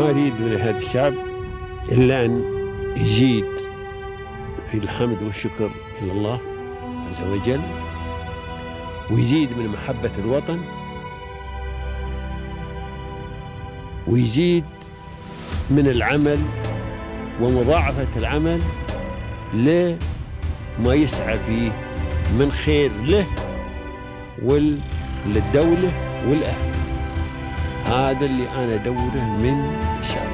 ما أريد من هذا الشعب إلا أن يزيد في الحمد والشكر إلى الله عز وجل، ويزيد من محبة الوطن، ويزيد من العمل ومضاعفة العمل لما يسعى فيه من خير له وللدولة والأهل. هذا اللي أنا أدوره من الشعب،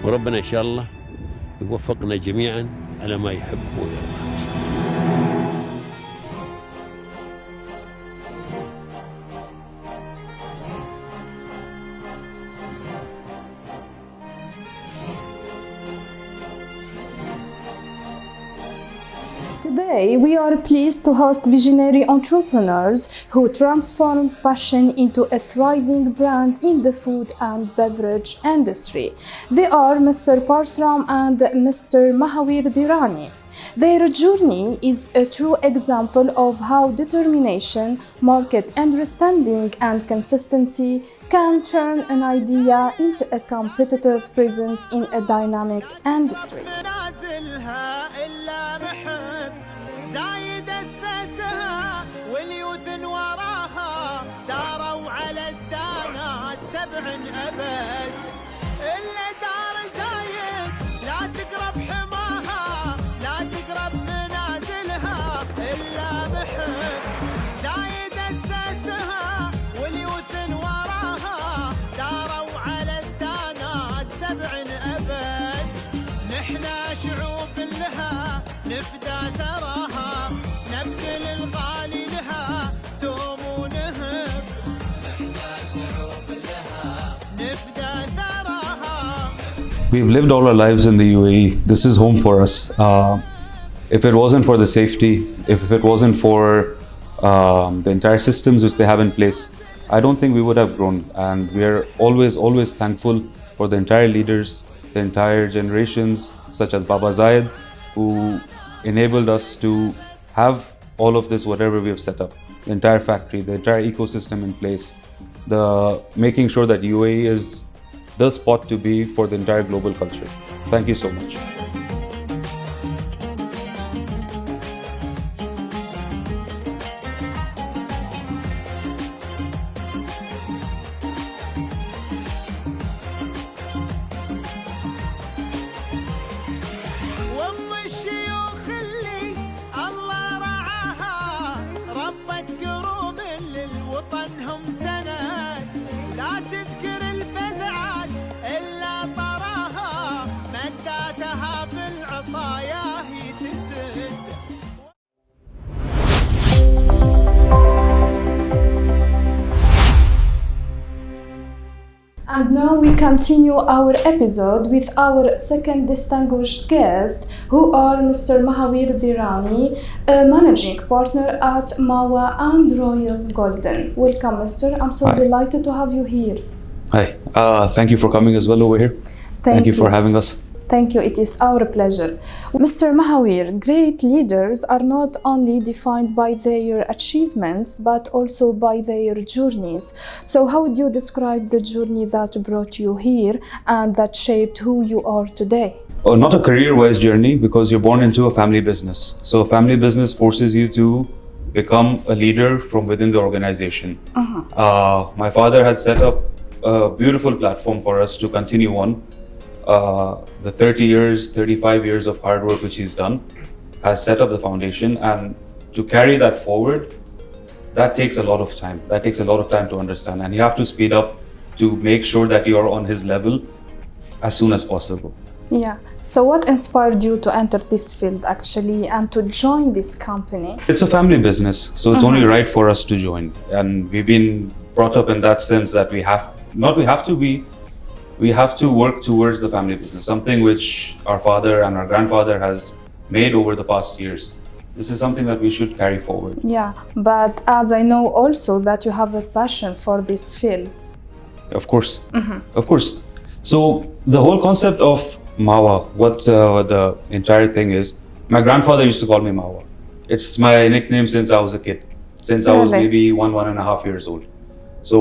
وربنا إن شاء الله يوفقنا جميعا على ما يحب ويرضى. Today, we are pleased to host visionary entrepreneurs who transform passion into a thriving brand in the food and beverage industry. They are Mr. Parsram and Mr. Mahaweer Dhirani. Their journey is a true example of how determination, market understanding, and consistency can turn an idea into a competitive presence in a dynamic industry. زايد أسسها واليوثن وراها داروا على الدانات 7 أبد. إلا دار زايد لا تقرب حماها، لا تقرب منازلها إلا محب. زايد أسسها واليوثن وراها داروا على الدانات 7 أبد. نحنا شعوب لها نفدى ثراها، نبذل الغالي لها دوم ونهب. نحنا شعوب لها نفدى ثراها. We've lived all our lives in the UAE. This is home for us. If it wasn't for the safety, if it wasn't for the entire systems which they have in place, I don't think we would have grown. And we are always thankful for the entire leaders, the entire generations, such as Baba Zayed, who enabled us to have all of this, whatever we have set up, the entire factory, the entire ecosystem in place, the making sure that UAE is the spot to be for the entire global culture. Thank you so much. And now we continue our episode with our second distinguished guest, who are Mr. Mahaweer Dhirani, a managing partner at MAWA and Royal Golden. Welcome, Mr. I'm so delighted to have you here. Hi, thank you for coming as well over here. Thank you for having us. Thank you, it is our pleasure. Mr. Mahaweer, great leaders are not only defined by their achievements, but also by their journeys. So how would you describe the journey that brought you here and that shaped who you are today? Oh, not a career-wise journey, because you're born into a family business. So a family business forces you to become a leader from within the organization. My father had set up a beautiful platform for us to continue on. The 30 years, 35 years of hard work which he's done has set up the foundation, and to carry that forward, that takes a lot of time. That takes a lot of time to understand, and you have to speed up to make sure that you are on his level as soon as possible. Yeah. So what inspired you to enter this field actually and to join this company? It's a family business, so it's only right for us to join. And we've been brought up in that sense that we have to work towards the family business, something which our father and our grandfather has made over the past years. This is something that we should carry forward. Yeah, but as I know also that you have a passion for this field. Of course, of course. So the whole concept of MAWA, what the entire thing is, my grandfather used to call me MAWA. It's my nickname since I was a kid, since I was maybe 1.5 years old. So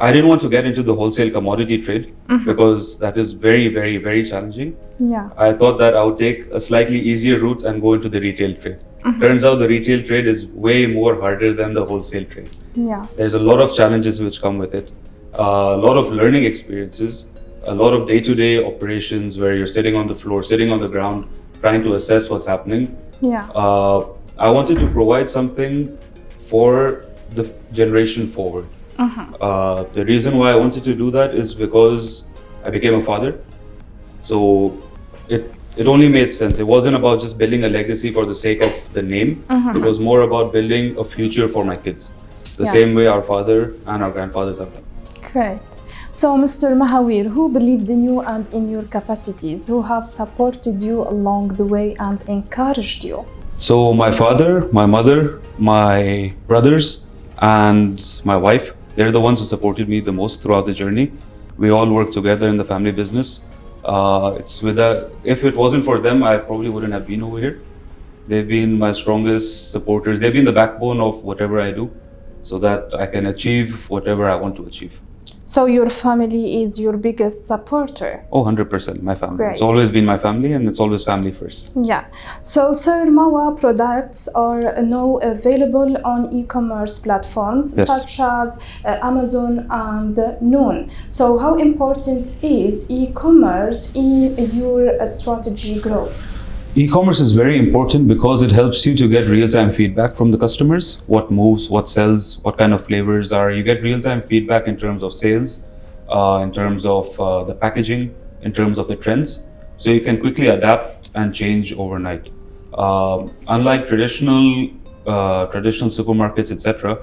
I didn't want to get into the wholesale commodity trade because that is very, very, very challenging. Yeah. I thought that I would take a slightly easier route and go into the retail trade. Turns out the retail trade is way more harder than the wholesale trade. Yeah. There's a lot of challenges which come with it, a lot of learning experiences, a lot of day-to-day operations where you're sitting on the floor, sitting on the ground, trying to assess what's happening. Yeah. I wanted to provide something for the generation forward. The reason why I wanted to do that is because I became a father. So it only made sense. It wasn't about just building a legacy for the sake of the name. It was more about building a future for my kids, the Yeah. same way our father and our grandfathers have done. Great. So, Mr. Mahaweer, who believed in you and in your capacities, who have supported you along the way and encouraged you? So my father, my mother, my brothers, and my wife, they're the ones who supported me the most throughout the journey. We all work together in the family business. If it wasn't for them, I probably wouldn't have been over here. They've been my strongest supporters. They've been the backbone of whatever I do so that I can achieve whatever I want to achieve. So, your family is your biggest supporter? Oh, 100%, my family. Great. It's always been my family and it's always family first. Yeah. So, sir, MAWA products are now available on e-commerce platforms Yes. such as Amazon and Noon. So, how important is e-commerce in your strategy growth? E-commerce is very important because it helps you to get real-time feedback from the customers. What moves, what sells, what kind of flavors are. You get real-time feedback in terms of sales, in terms of the packaging, in terms of the trends. So you can quickly adapt and change overnight. Unlike traditional supermarkets, etc.,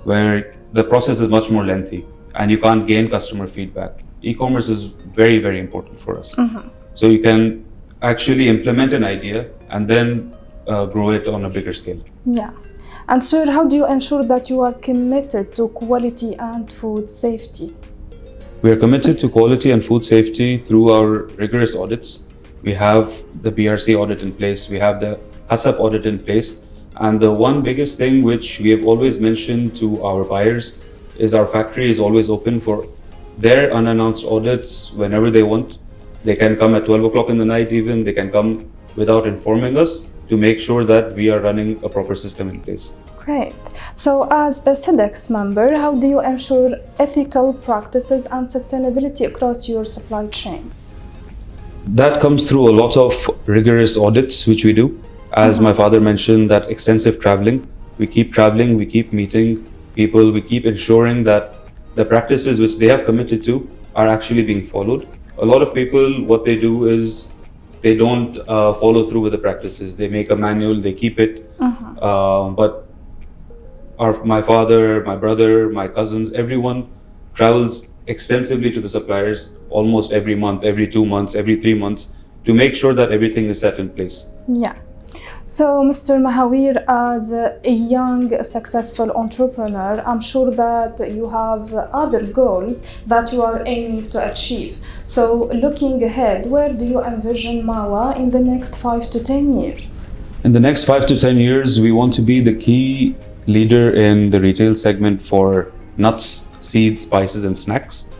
where the process is much more lengthy and you can't gain customer feedback, e-commerce is very, very important for us. So you can actually implement an idea and then grow it on a bigger scale. Yeah. And sir, how do you ensure that you are committed to quality and food safety? We are committed to quality and food safety through our rigorous audits. We have the BRC audit in place, we have the HACCP audit in place, and the one biggest thing which we have always mentioned to our buyers is our factory is always open for their unannounced audits whenever they want. They can come at 12 o'clock in the night even, they can come without informing us to make sure that we are running a proper system in place. Great. So as a SEDEX member, how do you ensure ethical practices and sustainability across your supply chain? That comes through a lot of rigorous audits which we do. As my father mentioned, that extensive traveling. We keep traveling, we keep meeting people, we keep ensuring that the practices which they have committed to are actually being followed. A lot of people, what they do is they don't follow through with the practices. They make a manual, they keep it. But my father, my brother, my cousins, everyone travels extensively to the suppliers almost every month, every 2 months, every 3 months to make sure that everything is set in place. Yeah. So, Mr. Mahaweer, as a young, successful entrepreneur, I'm sure that you have other goals that you are aiming to achieve. So, looking ahead, where do you envision MAWA in the next 5 to 10 years? In the next 5 to 10 years, we want to be the key leader in the retail segment for nuts, seeds, spices, and snacks.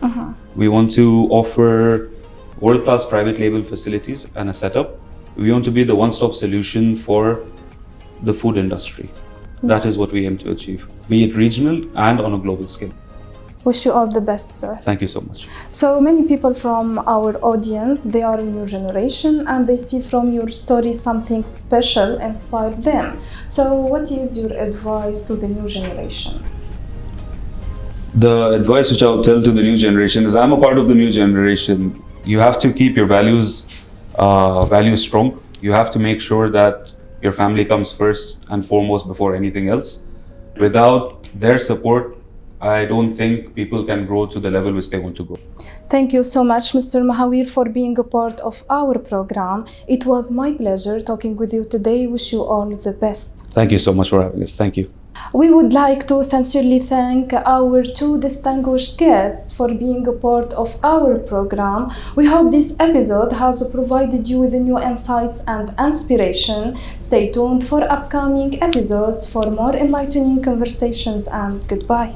We want to offer world-class private label facilities and a setup. We want to be the one-stop solution for the food industry. That is what we aim to achieve, be it regional and on a global scale. Wish you all the best, sir. Thank you so much. So many people from our audience, they are a new generation and they see from your story something special inspired them. So what is your advice to the new generation? The advice which I would tell to the new generation is I'm a part of the new generation. You have to keep your values strong. You have to make sure that your family comes first and foremost before anything else. Without their support, I don't think people can grow to the level which they want to grow. Thank you so much, Mr. Mahaweer, for being a part of our program. It was my pleasure talking with you today. Wish you all the best. Thank you so much for having us. Thank you. We would like to sincerely thank our two distinguished guests for being a part of our program. We hope this episode has provided you with new insights and inspiration. Stay tuned for upcoming episodes for more enlightening conversations, and goodbye.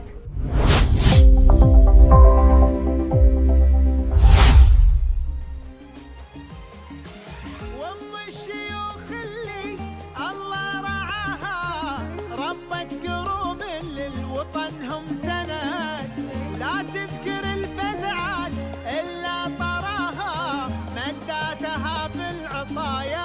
كروب للوطن هم سند، لا تذكر الفزعات إلا طراها مداتها بالعطايا